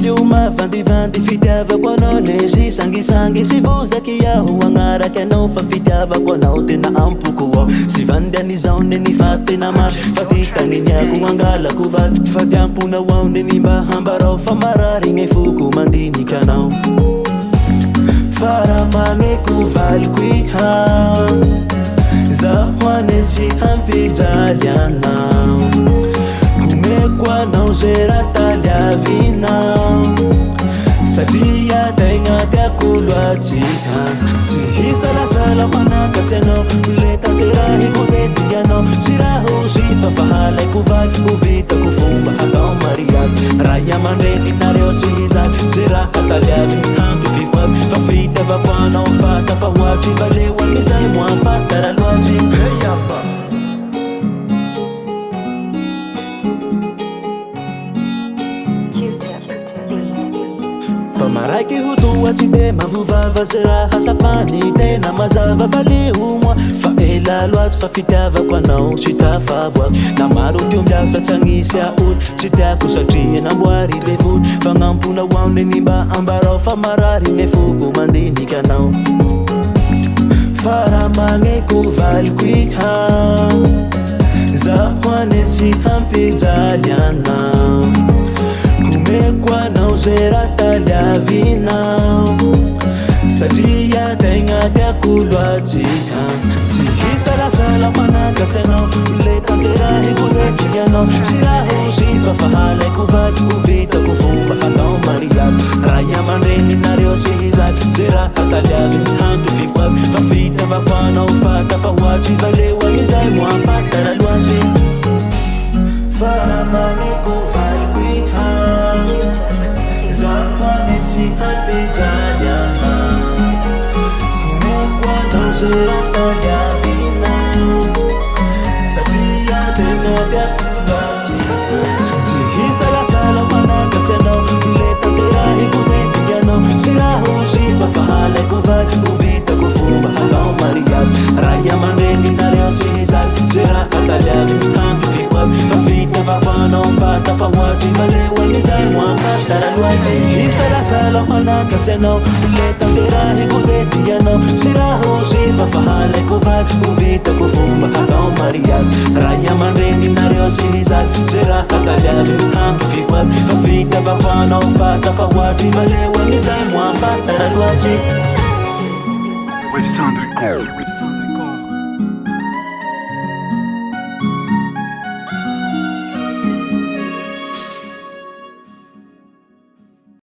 io mavandivandy fitiavako anao le sy sangisangy sy vozaky iaho agnaraky anao fa fitiavako anao tena ampoko ao sy vandian'izao ne ny fatena maty fa ty tagniniako angalako valy fa tiamponao ao ne ny mba hambarao fa mararigny foko mandiniky anao faramagneko valiko iha zaho ane sy hampijaly anao omeko anao ze raha taliavinao satria tegna tiako loatsy tsy hisalasala manakasy anao le tanterahiko ze tianao sy raha ho zipa fa halaiko valy ho vitako fomba hatao mariazy raha iamandreninareo sy hizaly ze raha taliavy handoviko aby fa fitiavako anao fata fa hoatsy valeo amizay moafatara loatsy heyapa maraiky ho toatsy de mavovava ze raha safany tena mazava valeo moa fa ela loatsy fa fitiavako anao sy tafaboaky na maro tio miasa tsy agnisy aolo tsy tiako satria namboary devoly fagnampona hoamne ny mba ambarao fa mararigny foko mandiniky anao faramagneko valiko iha zaho ane sy hampijaly anao omeko anao ze raha taliavinao satria tegna tiako loatsy tsy hisalasala manakasy anao le tanterahiko ze tianao sy raha ho zipa fa halaiko valy ho vitako fomba hatao mariazy raha iamandreninareo sy hizaly ze raha taliavy handoviko aby fa fitiavako anao fata fa hoatsy valeo amizay moafatara loatsy faramagneko valiko iha zaho ane sy hampijaly anao omeko anao ze raha taliavinao satria tegna tiako loatsy tsy hisalasala manakasy anao le tanterahiko ze tianao sy raha ho zipa fa halaiko valy ho vitako fomba hatao mariazy raha iamandreninareo sy hizaly ze raha taliavy handoviko aby fa fitiavako anao fata fa hoatsy valeo amizay moafatara loatsy hisalasala manakasy anao le tanterahiko ze tianao sy raha ho zipa fa halaiko valy ho vitako fomba hatao mariazy raha iamandreninareo sy hizaly ze raha taliavy handoviko aby fa fitiavako anao fata fa hoatsy valeo amizay moafatara loatsy With Sandra Cole.